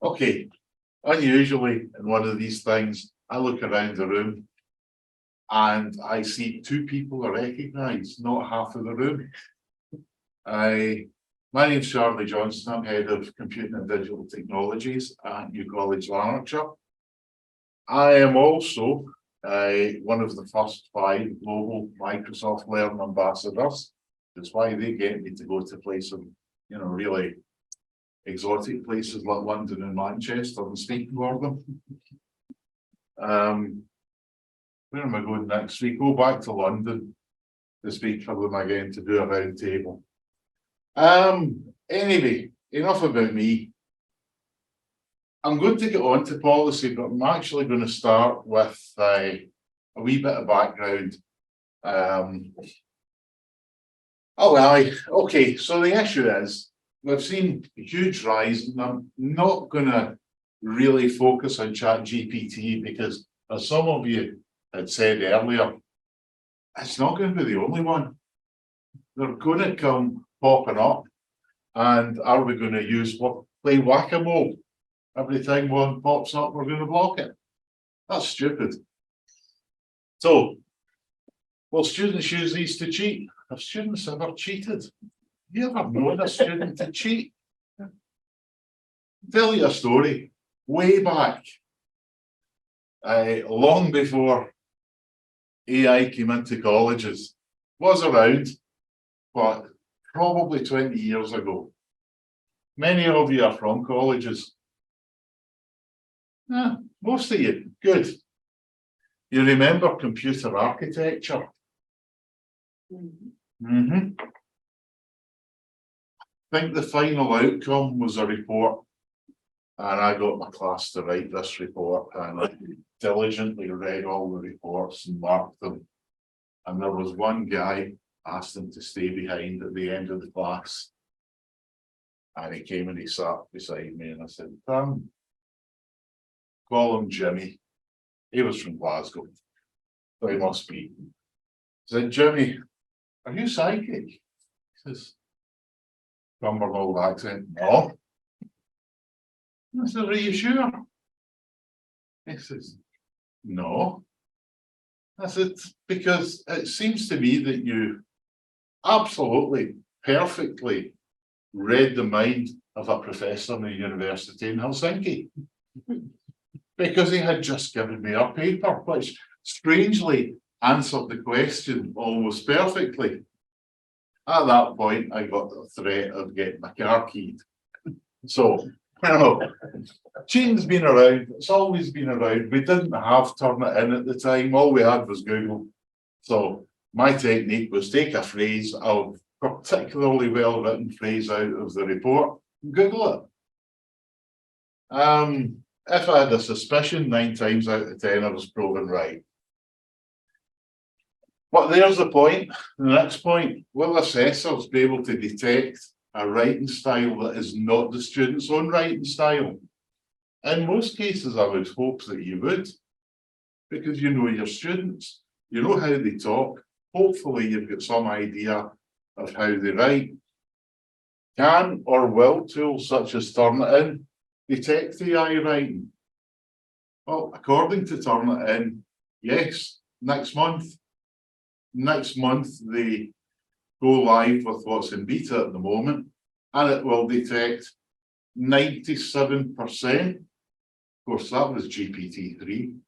Okay, unusually in one of these things, I look around the room and I see two people I recognise, not half of the room. My name's Charlie Johnstone. I'm head of computing and digital technologies at New College Lanarkshire. I am also one of the first 5 global Microsoft Learn ambassadors. That's why they get me to go to places, really exotic places like London and Manchester and speak for them. Where am I going next week? Go back to London to speak for them again to do a round table. Anyway, enough about me. I'm going to get on to policy, but I'm actually going to start with a wee bit of background. Okay, so the issue is, we've seen a huge rise, and I'm not going to really focus on ChatGPT because, as some of you had said earlier, it's not going to be the only one. They're going to come popping up, and are we going to play whack-a-mole? Every time one pops up, we're going to block it. That's stupid. So, will students use these to cheat? Have students ever cheated? Have you ever known a student to cheat? I'll tell you a story. Way back, long before AI came into colleges, was around, but probably 20 years ago. Many of you are from colleges. Most of you, good. You remember computer architecture? I think the final outcome was a report, and I got my class to write this report, and I diligently read all the reports and marked them. And there was one guy asked him to stay behind at the end of the class, and he came and he sat beside me, and I said, call him Jimmy. He was from Glasgow, so he must be. I said, Jimmy, are you psychic? He says, Cumbernauld accent. No. I said, are you sure? He says, no. I said, because it seems to me that you absolutely, perfectly read the mind of a professor in a university in Helsinki. Because he had just given me a paper, which strangely answered the question almost perfectly. At that point, I got the threat of getting my car keyed. So, cheating's been around, it's always been around. We didn't have Turnitin at the time, all we had was Google. So, my technique was take a phrase, a particularly well-written phrase out of the report, and Google it. If I had a suspicion, 9 times out of 10 I was proven right. But there's the point. The next point, will assessors be able to detect a writing style that is not the student's own writing style? In most cases, I would hope that you would, because you know your students, you know how they talk. Hopefully, you've got some idea of how they write. Can or will tools such as Turnitin detect AI writing? Well, according to Turnitin, yes, next month. Next month, they go live with what's in beta at the moment, and it will detect 97%. Of course, that was GPT-3.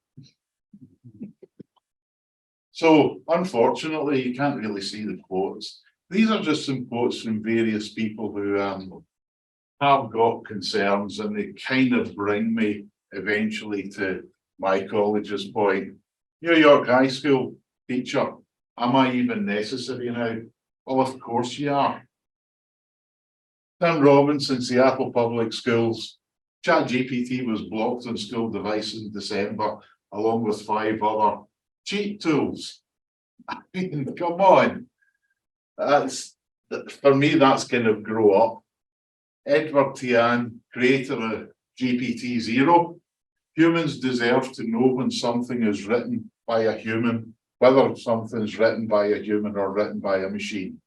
So, unfortunately, you can't really see the quotes. These are just some quotes from various people who have got concerns, and they kind of bring me eventually to my college's point. New York High School teacher, am I even necessary now? Well, of course you are. Tim Robinson, Seattle Public Schools. ChatGPT was blocked on school devices in December, along with 5 other cheat tools. I mean, come on. For me, that's kind of grow up. Edward Tian, creator of GPT-0. Humans deserve to know when something is written by a human, whether something's written by a human or written by a machine.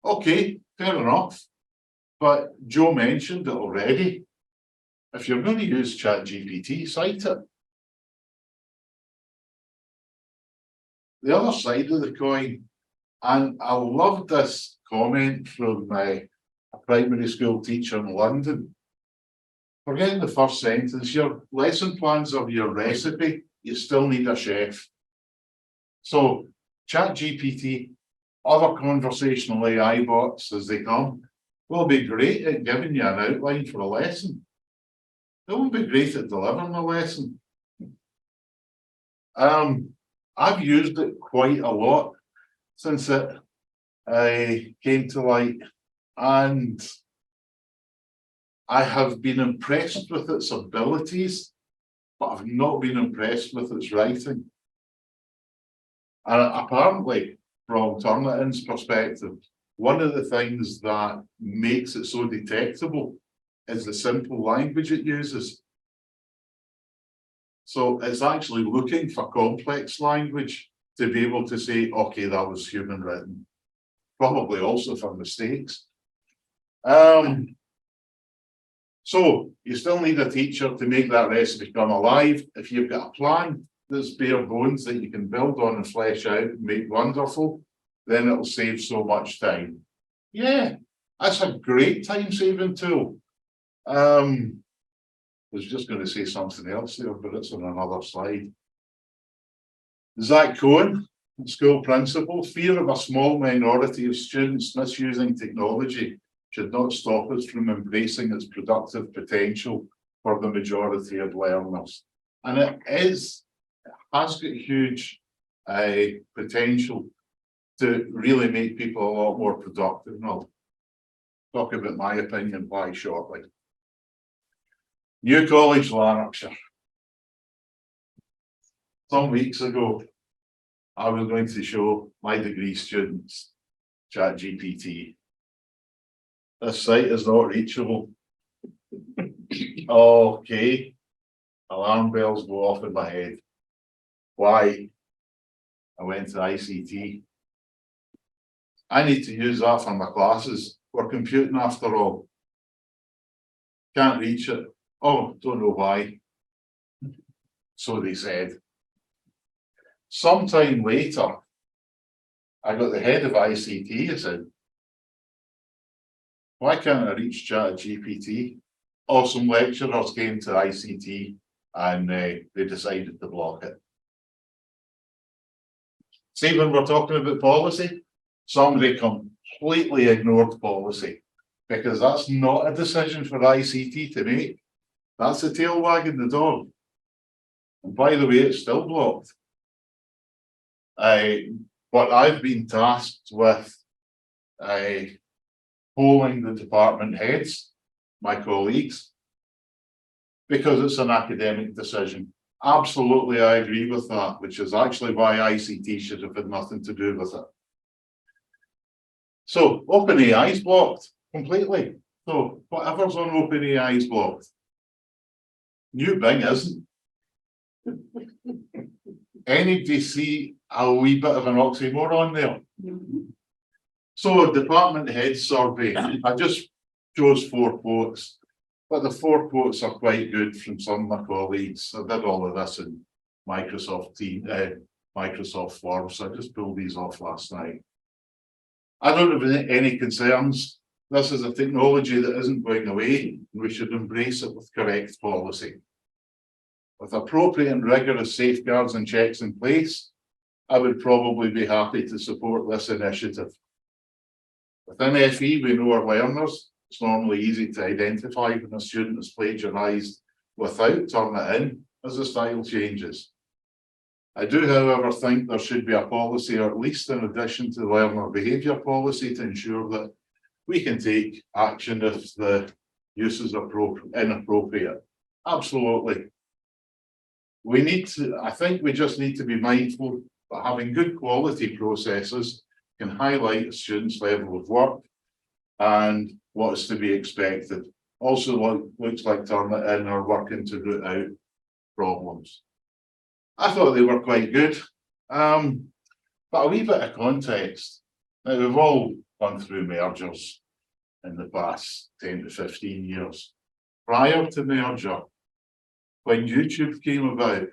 Okay, fair enough. But Joe mentioned it already. if you're going to use ChatGPT, cite it. The other side of the coin, and I love this comment from a primary school teacher in London. Forgetting the first sentence, your lesson plans are your recipe, you still need a chef. So ChatGPT, other conversational AI bots as they come, will be great at giving you an outline for a lesson. They won't be great at delivering a lesson. I've used it quite a lot since it came to light, and I have been impressed with its abilities, but I've not been impressed with its writing. And apparently, from Turnitin's perspective, one of the things that makes it so detectable is the simple language it uses. So it's actually looking for complex language to be able to say, okay, that was human written. Probably also for mistakes. So you still need a teacher to make that recipe come alive. If you've got a plan that's bare bones that you can build on and flesh out and make wonderful, then it'll save so much time. Yeah, that's a great time-saving tool. I was just going to say something else there, but it's on another slide. Zach Cohen, school principal, fear of a small minority of students misusing technology should not stop us from embracing its productive potential for the majority of learners. And it has got huge potential to really make people a lot more productive. And I'll talk about my opinion why shortly. New College Lanarkshire. Some weeks ago, I was going to show my degree students ChatGPT. This site is not reachable. Okay. Alarm bells go off in my head. Why? I went to ICT. I need to use that for my classes. We're computing after all. Can't reach it. Oh, don't know why. So they said. Sometime later, I got the head of ICT. I said, why can't I reach ChatGPT? Oh, some lecturers came to ICT and they decided to block it. See, when we're talking about policy, somebody completely ignored policy because that's not a decision for ICT to make. That's the tail wagging the dog. And by the way, it's still blocked. But I've been tasked with polling the department heads, my colleagues, because it's an academic decision. Absolutely, I agree with that, which is actually why ICT should have had nothing to do with it. So OpenAI is blocked completely. So whatever's on OpenAI is blocked. New Bing isn't. Anybody see a wee bit of an oxymoron there? So department head survey, I just chose 4 quotes, but the 4 quotes are quite good from some of my colleagues. I did all of this in Microsoft Forms, so I just pulled these off last night. I don't have any concerns. This is a technology that isn't going away, and we should embrace it with correct policy. With appropriate and rigorous safeguards and checks in place, I would probably be happy to support this initiative. Within FE, we know our learners. It's normally easy to identify when a student has plagiarised without turning it in as the style changes. I do, however, think there should be a policy, or at least in addition to the learner behaviour policy, to ensure that we can take action if the use is inappropriate. Absolutely. I think we just need to be mindful that having good quality processes can highlight a student's level of work and what is to be expected. Also, looks like Turnitin are working to root out problems. I thought they were quite good, but a wee bit of context. Now, we've all gone through mergers in the past 10 to 15 years. prior to merger, when YouTube came about,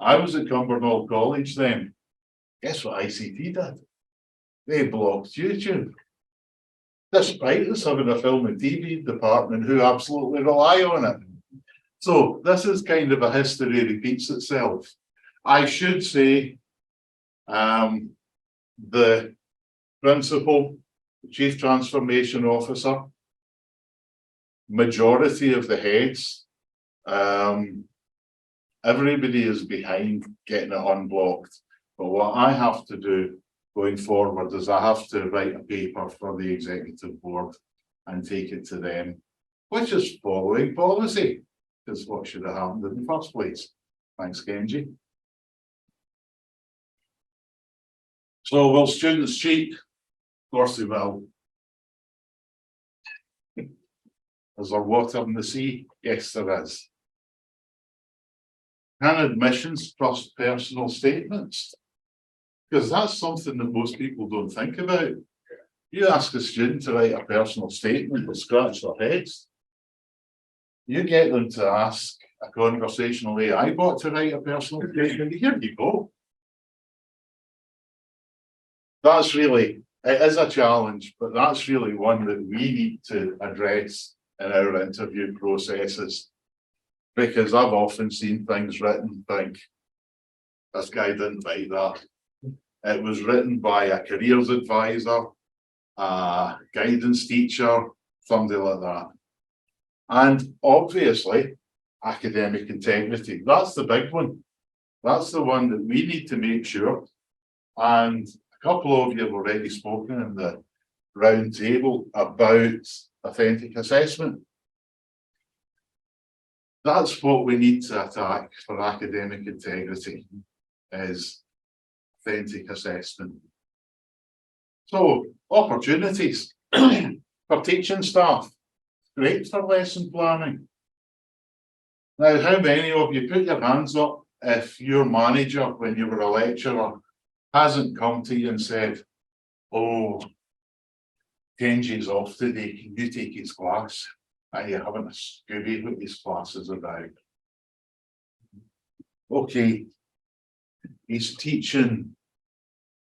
I was at College College then. Guess what ICT did? They blocked YouTube. Despite us having a film and TV department who absolutely rely on it. So this is kind of a history repeats itself. I should say the principal, chief transformation officer, majority of the heads, everybody is behind getting it unblocked. But what I have to do going forward is I have to write a paper for the executive board and take it to them, which is following policy, because what should have happened in the first place. Thanks, Kenji. So will students cheat? Of course they will. Is there water in the sea? Yes, there is. Can admissions trust personal statements? Because that's something that most people don't think about. You ask a student to write a personal statement, they'll scratch their heads. You get them to ask a conversational AI bot to write a personal statement, here you go. That's really, it is a challenge, but that's really one that we need to address in our interview processes. Because I've often seen things written and think, this guy didn't write that. It was written by a careers advisor, a guidance teacher, somebody like that. And obviously, academic integrity, that's the big one. That's the one that we need to make sure. And a couple of you have already spoken in the round table about authentic assessment. That's what we need to attack for academic integrity, is authentic assessment. So, opportunities for teaching staff, great for lesson planning. Now, how many of you put your hands up if your manager, when you were a lecturer, hasn't come to you and said, oh, Kenji's off today, can you take his class? And you haven't a Scooby what his class is about. Okay, he's teaching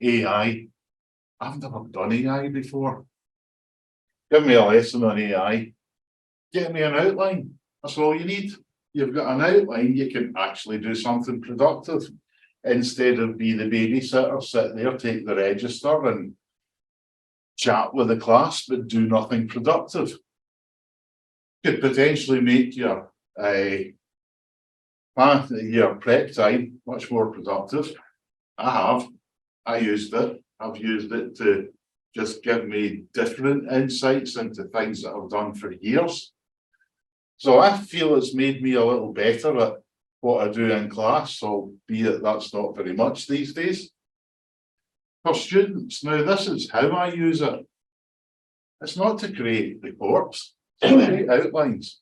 AI. I've never done AI before. Give me a lesson on AI. Get me an outline. That's all you need. You've got an outline, you can actually do something productive instead of be the babysitter, sit there, take the register and chat with the class, but do nothing productive. Could potentially make your prep time much more productive. I used it. I've used it to just give me different insights into things that I've done for years. So I feel it's made me a little better at what I do in class, albeit that's not very much these days. For students, now this is how I use it. It's not to create reports, it's to create outlines.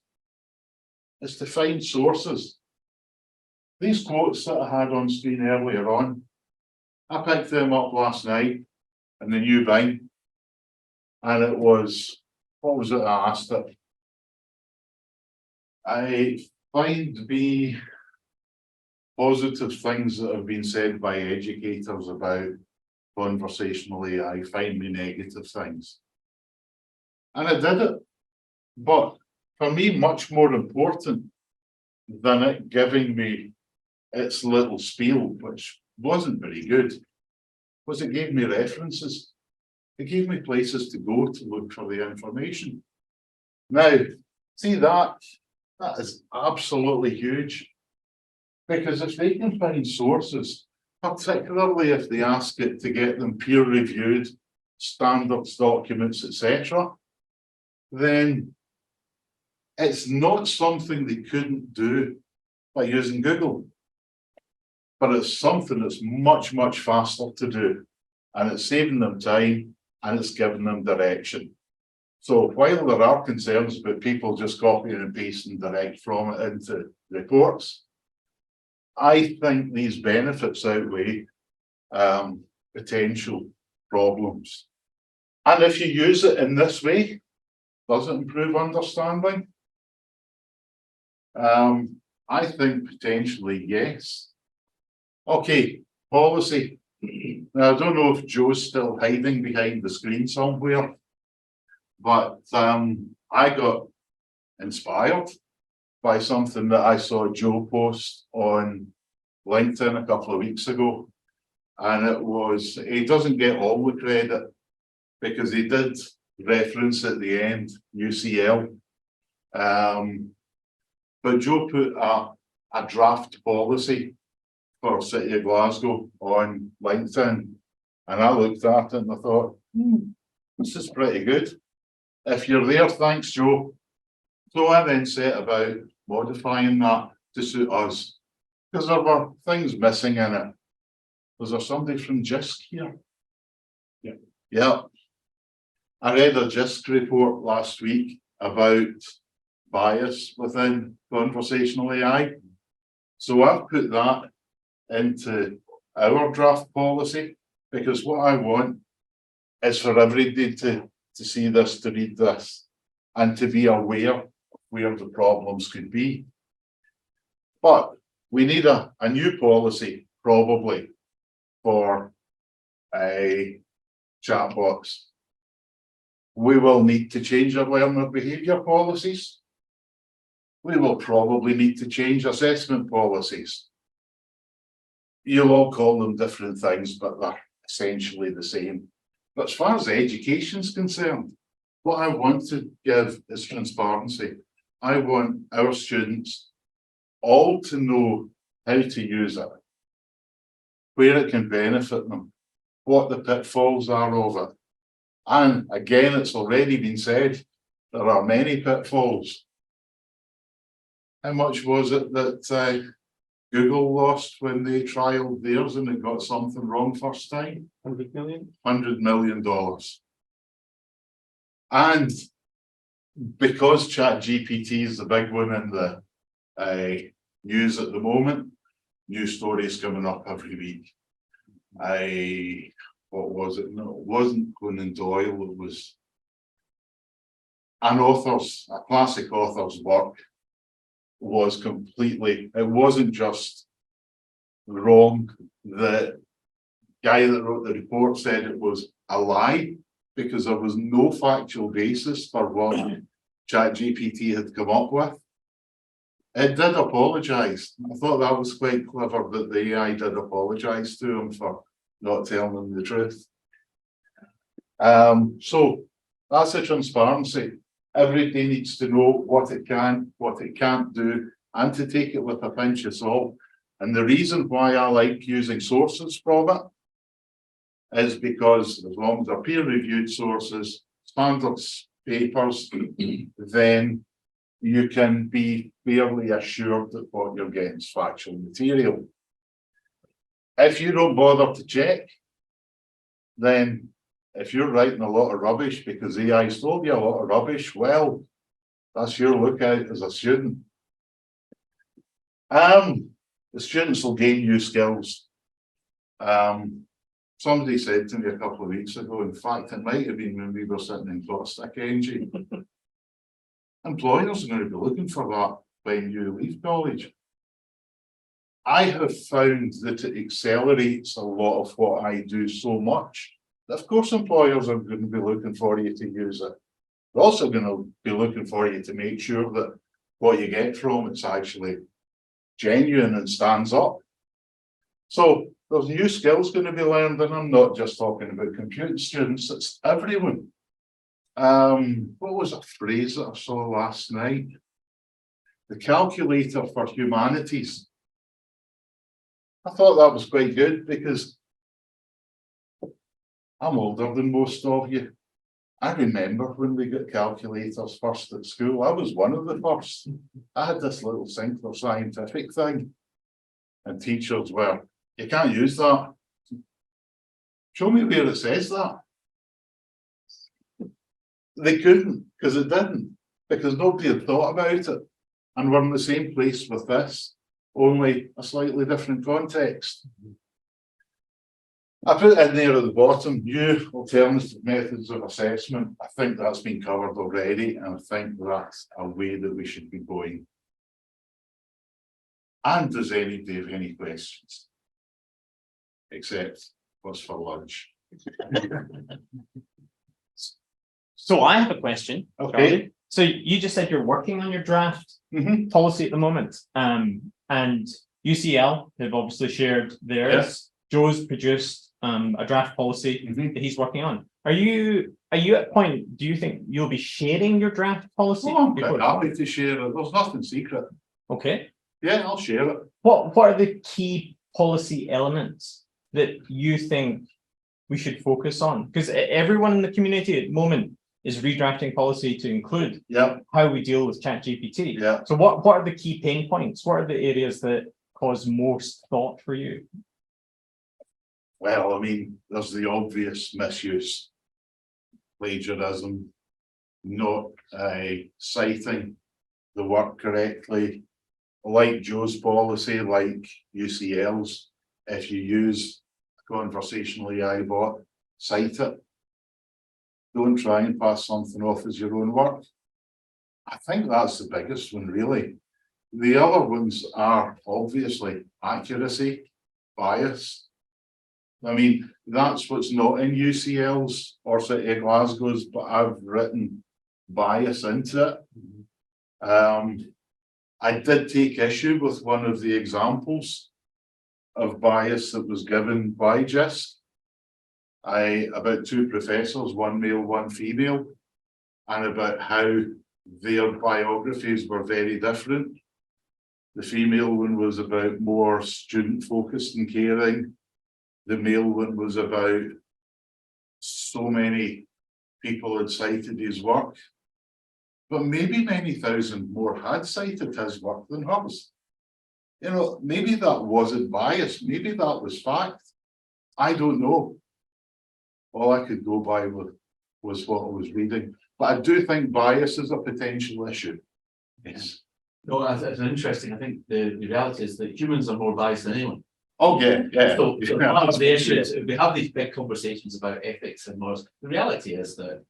It's to find sources. These quotes that I had on screen earlier on, I picked them up last night in the new Bing, and it was, what was it I asked it? I find me positive things that have been said by educators about conversational AI, find me negative things. And I did it. But for me, much more important than it giving me its little spiel, which wasn't very good, was it gave me references. It gave me places to go to look for the information. Now, see that is absolutely huge. Because if they can find sources, particularly if they ask it to get them peer-reviewed, standards, documents, etc., then it's not something they couldn't do by using Google. But it's something that's much, much faster to do. And it's saving them time and it's giving them direction. So while there are concerns about people just copying and pasting direct from it into reports, I think these benefits outweigh potential problems. And if you use it in this way, does it improve understanding? I think potentially yes. Okay, policy. Now, I don't know if Joe's still hiding behind the screen somewhere, but I got inspired by something that I saw Joe post on LinkedIn a couple of weeks ago. And it was, he doesn't get all the credit because he did reference at the end UCL. But Joe put a draft policy for City of Glasgow on LinkedIn. And I looked at it and I thought, this is pretty good. If you're there, thanks, Joe. So I then set about modifying that to suit us, because there were things missing in it. Was there somebody from JISC here? Yeah. Yeah. I read a JISC report last week about bias within conversational AI. So I've put that into our draft policy, because what I want is for everybody to see this, to read this, and to be aware of where the problems could be. But we need a new policy, probably, for a chatbots. We will need to change our learner behaviour policies. We will probably need to change assessment policies. You'll all call them different things, but they're essentially the same. But as far as education is concerned, what I want to give is transparency. I want our students all to know how to use it, where it can benefit them, what the pitfalls are of it. And again, it's already been said, there are many pitfalls. How much was it that Google lost when they trialed theirs and it got something wrong first time? 100 million? $100 million. And because ChatGPT is the big one in the news at the moment, new stories coming up every week. What was it? No, it wasn't Conan Doyle, it was a classic author's work was completely, it wasn't just wrong. The guy that wrote the report said it was a lie because there was no factual basis for what ChatGPT had come up with. It did apologise. I thought that was quite clever that the AI did apologise to him for not telling them the truth. So that's the transparency. Everybody needs to know what it can, what it can't do, and to take it with a pinch of salt. And the reason why I like using sources from it is because as long as they're peer-reviewed sources, standards papers, then you can be fairly assured that what you're getting is factual material. If you don't bother to check, then if you're writing a lot of rubbish because AI's told you a lot of rubbish, well, that's your lookout as a student. The students will gain new skills. Somebody said to me a couple of weeks ago, in fact, it might have been when we were sitting in Clotstick NG, employers are going to be looking for that when you leave college. I have found that it accelerates a lot of what I do so much that, of course, employers are going to be looking for you to use it. They're also going to be looking for you to make sure that what you get from it's actually genuine and stands up. So there's new skills going to be learned, and I'm not just talking about computing students, it's everyone. What was a phrase that I saw last night? The calculator for humanities. I thought that was quite good because I'm older than most of you. I remember when we got calculators first at school. I was one of the first. I had this little Sinclair Scientific thing, and teachers were, you can't use that. Show me where it says that. They couldn't, because it didn't, because nobody had thought about it. And we're in the same place with this, only a slightly different context. I put in there at the bottom, new alternative methods of assessment. I think that's been covered already, and I think that's a way that we should be going. And does anybody have any questions? Except what's for lunch? So I have a question. Okay. Charlie. So you just said you're working on your draft policy at the moment, and UCL have obviously shared theirs. Yes. Joe's produced a draft policy that he's working on. Are you at a point? Do you think you'll be sharing your draft policy? Oh, I'm quite happy to share it. There's nothing secret. Okay. Yeah, I'll share it. What are the key policy elements that you think we should focus on? Because everyone in the community at the moment is redrafting policy to include how we deal with ChatGPT. Yeah. So what are the key pain points? What are the areas that cause most thought for you? Well, I mean, there's the obvious misuse, plagiarism, not citing the work correctly, like Joe's policy, like UCL's. If you use a conversational AI bot, cite it. Don't try and pass something off as your own work. I think that's the biggest one, really. The other ones are obviously accuracy, bias. I mean, that's what's not in UCL's or City of Glasgow's, but I've written bias into it. I did take issue with one of the examples of bias that was given by GISC. About two professors, one male, one female, and about how their biographies were very different. The female one was about more student focused and caring. The male one was about so many people had cited his work, but maybe many thousand more had cited his work than hers. You know, maybe that wasn't bias, maybe that was fact. I don't know. All I could go by was what I was reading. But I do think bias is a potential issue. Yes. No, that's interesting. I think the reality is that humans are more biased than anyone. Oh, yeah, yeah. So part of the issue is we have these big conversations about ethics and morals. The reality is that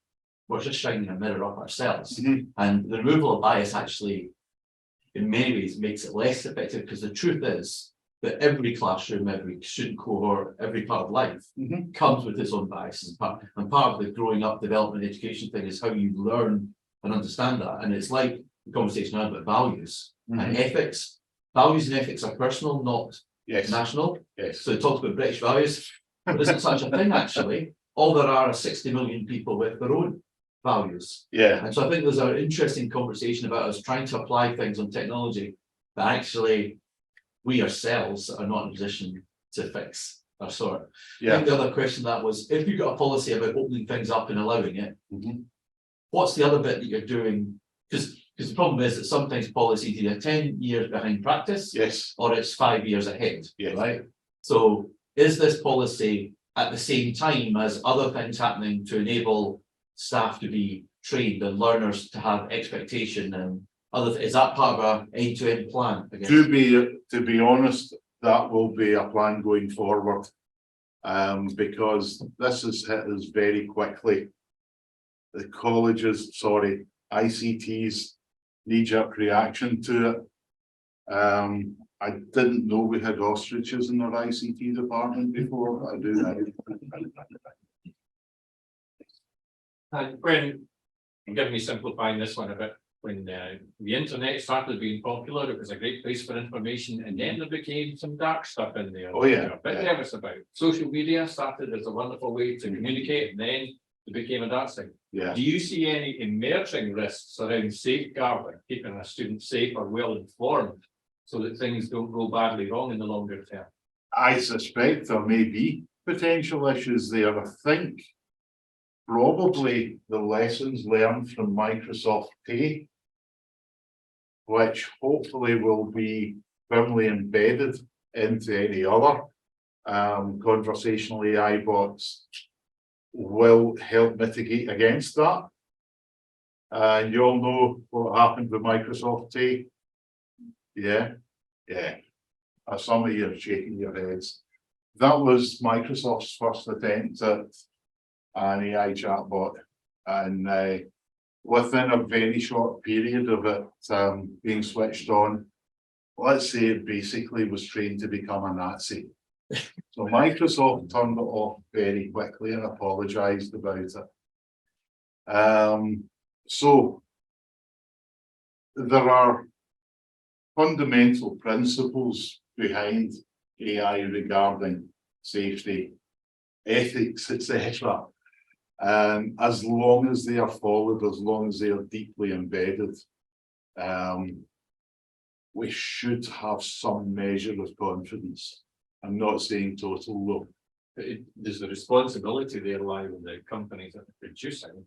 we're just shining a mirror up ourselves. And the removal of bias actually, in many ways, makes it less effective, because the truth is that every classroom, every student cohort, every part of life comes with its own biases. And part of the growing up, development, education thing is how you learn and understand that. And it's like the conversation now about values and ethics. Values and ethics are personal, not national. Yes. So it talks about British values. There isn't such a thing, actually. All there are 60 million people with their own values. Yeah. And so I think there's an interesting conversation about us trying to apply things on technology that actually we ourselves are not in a position to fix or sort. I think the other question that was, if you've got a policy about opening things up and allowing it, what's the other bit that you're doing? Because the problem is that sometimes policy is either 10 years behind practice, or it's 5 years ahead, right? So is this policy at the same time as other things happening to enable staff to be trained and learners to have expectation and other? Is that part of an end-to-end plan? I guess? To be honest, that will be a plan going forward, because this has hit us very quickly. The colleges, ICT's knee-jerk reaction to it. I didn't know we had ostriches in our ICT department before. I do now. When, give me simplifying this one a bit, when the internet started being popular, it was a great place for information, and then there became some dark stuff in there. Oh yeah. A bit nervous about. Social media started as a wonderful way to communicate, and then it became a dark thing. Yeah. Do you see any emerging risks around safeguarding, keeping a student safe or well informed, so that things don't go badly wrong in the longer term? I suspect there may be potential issues there. I think probably the lessons learned from Microsoft Pay, which hopefully will be firmly embedded into any other conversational AI bots, will help mitigate against that. And you all know what happened with Microsoft Pay. Yeah. Some of you are shaking your heads. That was Microsoft's first attempt at an AI chatbot, and within a very short period of it being switched on, let's say it basically was trained to become a Nazi. So Microsoft turned it off very quickly and apologized about it. So there are fundamental principles behind AI regarding safety, ethics, etc. And as long as they are followed, as long as they are deeply embedded, we should have some measure of confidence. I'm not saying total though. There's the responsibility there lie with the companies that are producing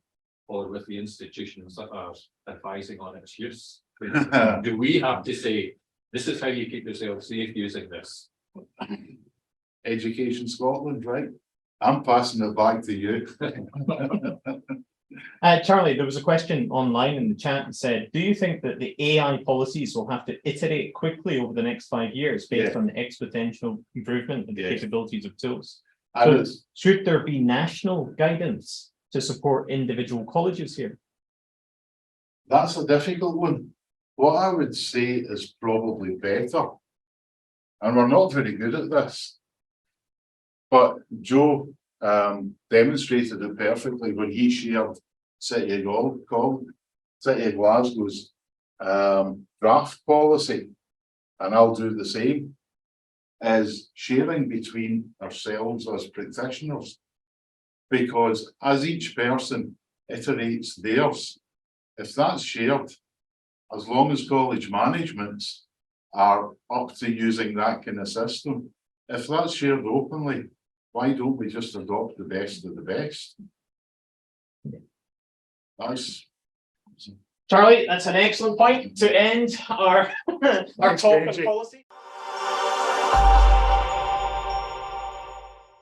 or with the institutions that are advising on its use. Do we have to say, this is how you keep yourself safe using this? Education Scotland, right? I'm passing it back to you. Charlie, there was a question online in the chat that said, do you think that the AI policies will have to iterate quickly over the next 5 years based on the exponential improvement in the capabilities of tools? So should there be national guidance to support individual colleges here? That's a difficult one. What I would say is probably better, and we're not very good at this, but Joe demonstrated it perfectly when he shared City of Glasgow's draft policy, and I'll do the same, is sharing between ourselves as practitioners, because as each person iterates theirs, if that's shared, as long as college managements are up to using that kind of system, if that's shared openly, why don't we just adopt the best of the best? That's Charlie, that's an excellent point to end our talk on policy.